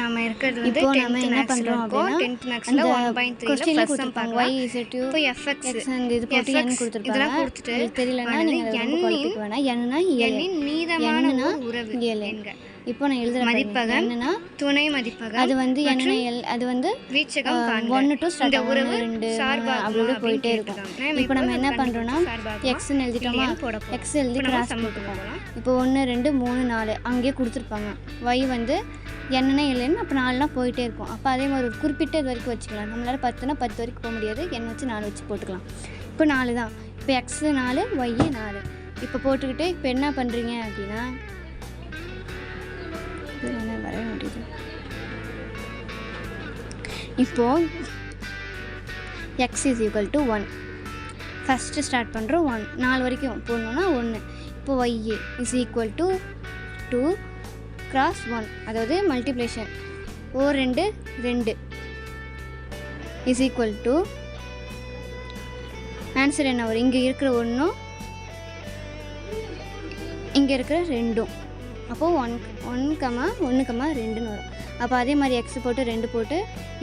நாம இருக்கிறது வந்து இப்போ நம்ம 10th என்ன மேக்ஸ்ல பண்ணுறோம் இருக்கோம். அப்படின்னா 10th மேக்ஸ்ல அந்த 1.3ல கொஸ்டின்ல ஃபர்ஸ்ட் சம் கொடுத்துருப்பாங்க பார்க்கலாம். y is to இப்போ fx x and இது போட்டு n கொடுத்துருப்பாங்க. இதெல்லாம் கொடுத்துட்டு உங்களுக்கு தெரியலன்னா அடுத்தது நீங்கள் அதை ரொம்ப குழப்பிக்க வேணாம். என்னன்னா எண்ணின் மீதமான என்னன்னா ஒரு உறவு என்க இப்போ நான் எழுதுற மதிப்பகம் என்னன்னா துணை மதிப்பகம் அது வந்து என்ன அது வந்து வீச்சகம் காண்க. 1 to ஸ்டார்ட் இந்த ஆகும். உறவு 1 2 சார்பாகுமா அப்படி போயிட்டே அப்படின்னு இருக்கும். கேட்டிருக்காங்க. இப்போ நம்ம என்ன பண்ணுறோம்னா சார்பாகுமா எக்ஸ்ன்னு எழுதிட்டோமா, இல்லையான்னு போட போறோம். எக்ஸ் எழுதி இப்போ நம்ம கிராஸ் சம் போட்டுப்போம். போடலாம். இப்போ 1 2 3 4 அங்கேயே கொடுத்துருப்பாங்க. y வந்து என்னன்னா இல்லைன்னு அப்போ 4னா போயிட்டே இருக்கும். அப்போ அதே மாதிரி ஒரு குறிப்பிட்ட இது வரைக்கும் வச்சுக்கலாம். நம்மளால் 10னா 10 வரைக்கும் போக முடியாது. n வச்சு 4 வச்சு போட்டுக்கலாம். இப்போ 4 தான். இப்போ எக்ஸ் 4 y 4 இப்போ போட்டுக்கிட்டு இப்போ என்ன பண்ணுறீங்க அப்படின்னா என்ன வர முடியுது. இப்போது x is equal to 1 first start பண்ணுறோம். 1 4 வரைக்கும் போடணுன்னா 1. இப்போ y is equal to 2 cross 1 அதாவது மல்டிப்ளேஷன் ஓ 2 2 is equal to ஆன்சர் என்ன வரும்? இங்கே இருக்கிற 1 இங்கே இருக்கிற 2 அப்போது 1 கமா 2ன்னு வரும். அப்போ அதே மாதிரி எக்ஸ் போட்டு 2 போட்டு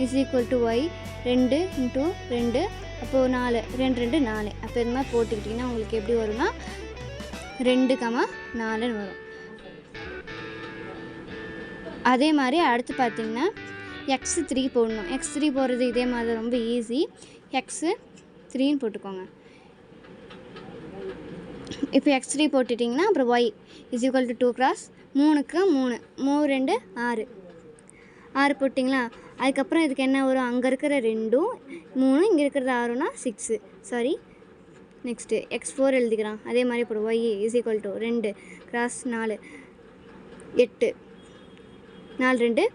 is equal to y 2 into 2 அப்போது 4 2 2 4 அப்போ இது மாதிரி போட்டுக்கிட்டிங்கன்னா உங்களுக்கு எப்படி வரும்னா 2 கமா 4ன்னு வரும். அதே மாதிரி அடுத்து பார்த்திங்கன்னா x3 போடணும். x3 போடுறது இதே மாதிரி ரொம்ப ஈஸி. x3ன்னு போட்டுக்கோங்க. இப்போ x3 போட்டுட்டிங்கன்னா அப்புறம் y is equal to 2 cross 3க்கு 3 3 2 6 6 போட்டிங்களா. அதுக்கப்புறம் இதுக்கு என்ன வரும்? அங்கே இருக்கிற 2 3 இங்கே இருக்கிறது 6னா 6 சாரி நெக்ஸ்ட்டு x4 எழுதிக்கிறான். அதே மாதிரி இப்போ y is equal to 2 cross 4 8 4 2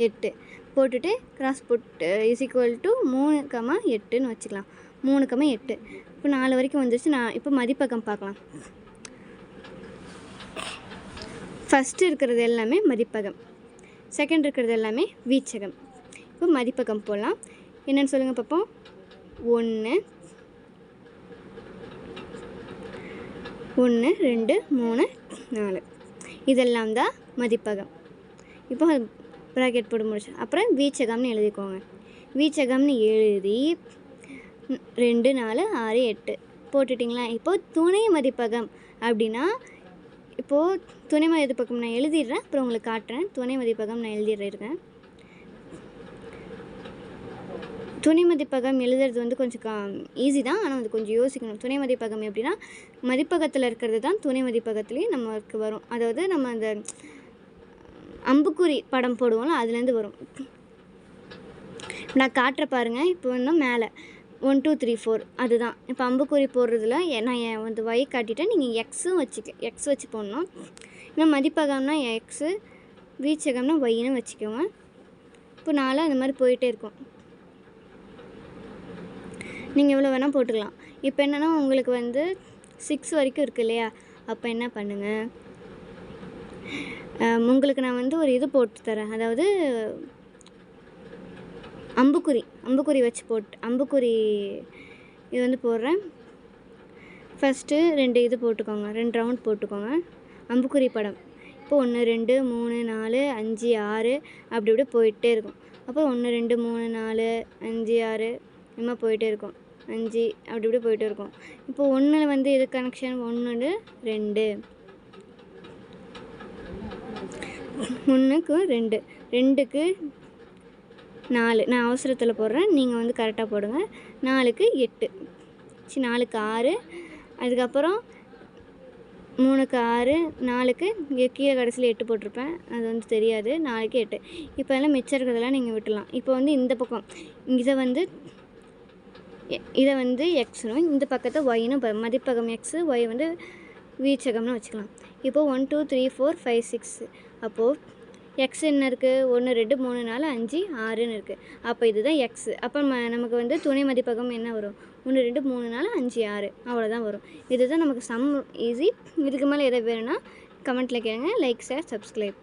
8 போட்டுட்டு கிராஸ் போட்டு இஸ் ஈக்குவல் டு 3 கமா 8ன்னு வச்சுக்கலாம். 3 கமா 8 இப்போ 4 வரைக்கும் வந்துருச்சு. நான் இப்போ மதிப்பகம் பார்க்கலாம். ஃபஸ்ட்டு இருக்கிறது எல்லாமே மதிப்பகம், செகண்ட் இருக்கிறது எல்லாமே வீச்சகம். இப்போ மதிப்பகம் போடலாம். என்னென்னு சொல்லுங்கள் பார்ப்போம். 1 1 2 3 4 இதெல்லாம் தான் மதிப்பகம். இப்போ ப்ராக்கெட் போட்டு முடிச்சு அப்புறம் வீச்சகம்னு எழுதிக்கோங்க. வீச்சகம்னு எழுதி 2 4 6 8 போட்டுட்டிங்களா. இப்போது துணை மதிப்பகம் அப்படின்னா இப்போது துணை மதிப்பகம் நான் எழுதிடுறேன், அப்புறம் உங்களுக்கு காட்டுறேன். துணை மதிப்பகம் நான் எழுதிடுறேன். துணை மதிப்பகம் எழுதுறது வந்து கொஞ்சம் ஈஸி தான், ஆனால் அது கொஞ்சம் யோசிக்கணும். துணை மதிப்பகம் எப்படின்னா மதிப்பகத்தில் இருக்கிறது தான் துணை மதிப்பகத்துலேயும் நமக்கு வரும். அதாவது நம்ம அந்த அம்புக்குறி படம் போடுவோம்ல அதுலேருந்து வரும். நான் காட்டுற பாருங்கள். இப்போ இன்னும் மேலே 1 2 3 4 அதுதான். இப்போ அம்புக்குறி போடுறதுல நான் வந்து y காட்டிட்டேன். நீங்கள் எக்ஸும் எக்ஸ் வச்சு போடணும். இன்னும் மதிப்பகம்னா எக்ஸு, வீச்சகம்னா ஒய்ன்னு வச்சுக்கோங்க. இப்போ 4 அந்த மாதிரி போயிட்டே இருக்கும். நீங்கள் எவ்வளோ வேணால் போட்டுக்கலாம். இப்போ என்னென்னா உங்களுக்கு வந்து 6 வரைக்கும் இருக்குது இல்லையா. அப்போ என்ன பண்ணுங்கள், உங்களுக்கு நான் வந்து ஒரு இது போட்டு தரேன். அதாவது அம்புக்குறி வச்சு போட்டு அம்புக்குறி இது வந்து போடுறேன். ஃபஸ்ட்டு 2 இது போட்டுக்கோங்க, 2 ரவுண்ட் போட்டுக்கோங்க. அம்புக்குறி படம் இப்போ 1 2 3 4 5 6 அப்படி இப்படி போயிட்டே இருக்கும். அப்போ 1 2 3 4 5 6 இன்னும் போயிட்டே இருக்கும். 5 அப்படி இப்படி போயிட்டே இருக்கும். இப்போ 1 வந்து இது கனெக்ஷன் 1 2 1க்கு 2 2க்கு 4 நான் அவசரத்தில் போடுறேன், நீங்கள் வந்து கரெக்டாக போடுங்க. 4க்கு 8 4க்கு 6 அதுக்கப்புறம் 3க்கு 6 4க்கு இங்கே கீழே கடைசியில் 8 போட்டிருப்பேன், அது வந்து தெரியாது. 4க்கு 8 இப்போ எல்லாம் மிச்சம் இருக்கிறதெல்லாம் நீங்கள் விட்டுடலாம். இப்போ வந்து இந்த பக்கம் இதை வந்து எக்ஸ்னும் இந்த பக்கத்தை ஒய்னு மதிப்பகம் எக்ஸு ஒய் வந்து வீச்சகம்னு வச்சுக்கலாம். இப்போது 1 2 3 4 5 6 அப்போது எக்ஸ் என்ன இருக்குது? 1 2 3 4 5 6ன்னு இருக்குது. அப்போ இதுதான் எக்ஸு. அப்போ நமக்கு வந்து துணை மதிப்பகம் என்ன வரும்? 1 2 3 4 5 6 அவ்வளோதான் வரும். இதுதான் நமக்கு சம் ஈஸி. இதுக்கு மேலே எதை வேணும்னா கமெண்ட்டில் கேளுங்க. Like share subscribe.